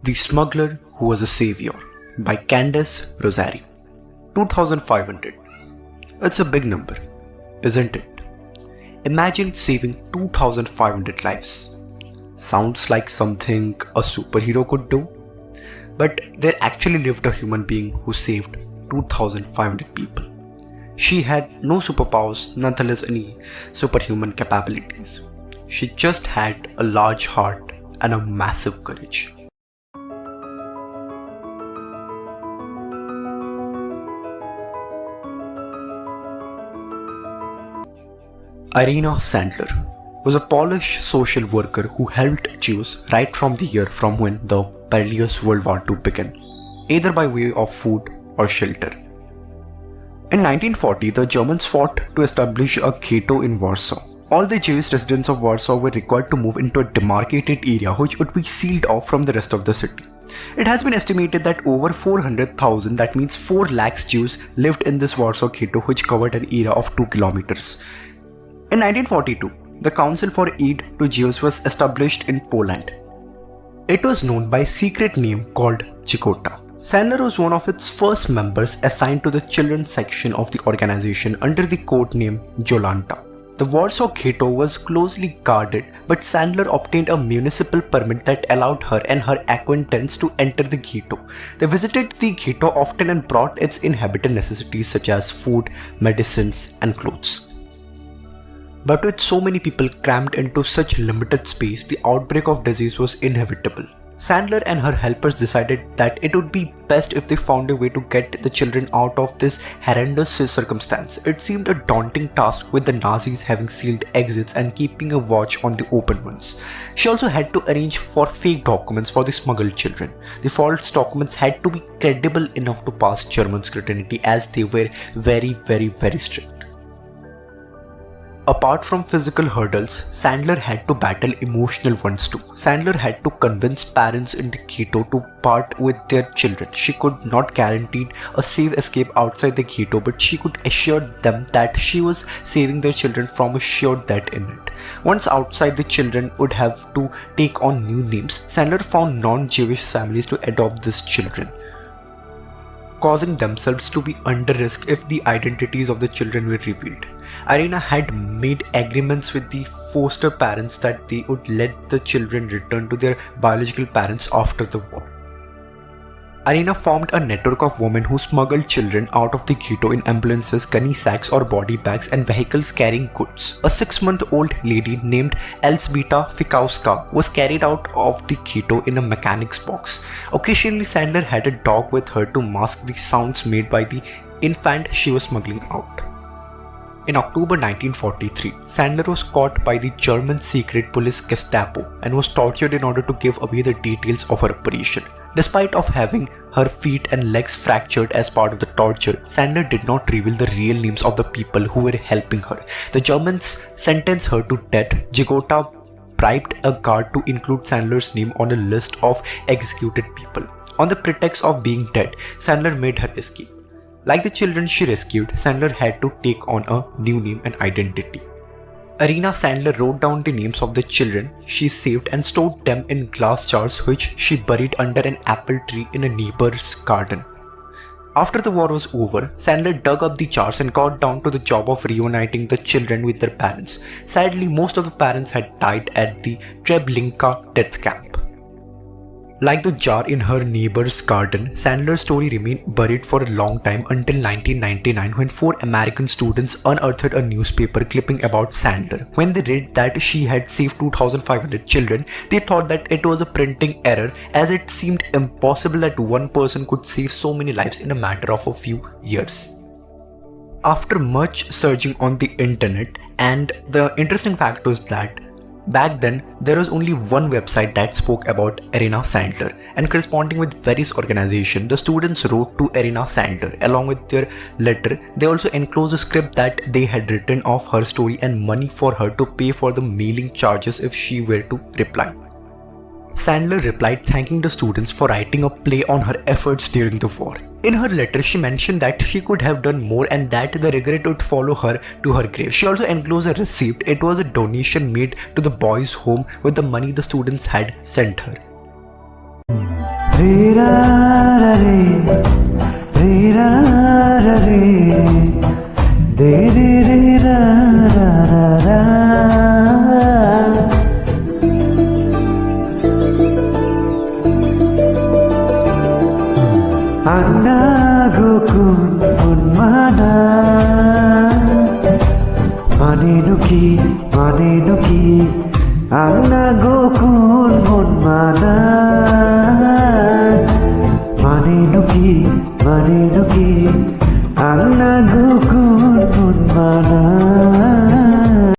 The Smuggler Who Was a Savior by Candace Rosario. 2500. It's a big number, isn't it? Imagine saving 2500 lives. Sounds like something a superhero could do, but there actually lived a human being who saved 2500 people. She had no superpowers, nonetheless any superhuman capabilities. She just had a large heart and a massive courage. Irina Sandler was a Polish social worker who helped Jews right from the year from when the perilous World War II began, either by way of food or shelter. In 1940, the Germans fought to establish a ghetto in Warsaw. All the Jewish residents of Warsaw were required to move into a demarcated area which would be sealed off from the rest of the city. It has been estimated that over 400,000, that means 4 lakhs Jews, lived in this Warsaw ghetto, which covered an area of 2 kilometers. In 1942, the Council for Aid to Jews was established in Poland. It was known by a secret name called Jigota. Sandler was one of its first members assigned to the children's section of the organization under the code name Jolanta. The Warsaw Ghetto was closely guarded, but Sandler obtained a municipal permit that allowed her and her acquaintance to enter the ghetto. They visited the ghetto often and brought its inhabitant necessities such as food, medicines, and clothes. But with so many people crammed into such limited space, the outbreak of disease was inevitable. Sandler and her helpers decided that it would be best if they found a way to get the children out of this horrendous circumstance. It seemed a daunting task, with the Nazis having sealed exits and keeping a watch on the open ones. She also had to arrange for fake documents for the smuggled children. The false documents had to be credible enough to pass German scrutiny, as they were very strict. Apart from physical hurdles, Sandler had to battle emotional ones too. Sandler had to convince parents in the ghetto to part with their children. She could not guarantee a safe escape outside the ghetto, but she could assure them that she was saving their children from a sure death in it. Once outside, the children would have to take on new names. Sandler found non-Jewish families to adopt these children, causing themselves to be under risk if the identities of the children were revealed. Irina had made agreements with the foster parents that they would let the children return to their biological parents after the war. Irina formed a network of women who smuggled children out of the ghetto in ambulances, gunny sacks or body bags, and vehicles carrying goods. A 6-month-old lady named Elzbieta Fikowska was carried out of the ghetto in a mechanic's box. Occasionally, Sandler had a dog with her to mask the sounds made by the infant she was smuggling out. In October 1943, Sandler was caught by the German secret police Gestapo and was tortured in order to give away the details of her operation. Despite of having her feet and legs fractured as part of the torture, Sandler did not reveal the real names of the people who were helping her. The Germans sentenced her to death. Jigota bribed a guard to include Sandler's name on a list of executed people. On the pretext of being dead, Sandler made her escape. Like the children she rescued, Sandler had to take on a new name and identity. Irina Sandler wrote down the names of the children she saved and stored them in glass jars which she buried under an apple tree in a neighbor's garden. After the war was over, Sandler dug up the jars and got down to the job of reuniting the children with their parents. Sadly, most of the parents had died at the Treblinka death camp. Like the jar in her neighbor's garden, Sandler's story remained buried for a long time until 1999, when 4 American students unearthed a newspaper clipping about Sandler. When they read that she had saved 2,500 children, they thought that it was a printing error, as it seemed impossible that one person could save so many lives in a matter of a few years. After much searching on the internet, and the interesting fact was that back then, there was only one website that spoke about Irina Sandler, and corresponding with various organizations, the students wrote to Irina Sandler. Along with their letter, they also enclosed a script that they had written of her story and money for her to pay for the mailing charges if she were to reply. Sandler replied thanking the students for writing a play on her efforts during the war. In her letter, she mentioned that she could have done more and that the regret would follow her to her grave. She also enclosed a receipt. It was a donation made to the boys' home with the money the students had sent her. re ra ra re ra ra re de re ra ra ra ra Anna gokun unmana Mane nuki Anna gokun unmana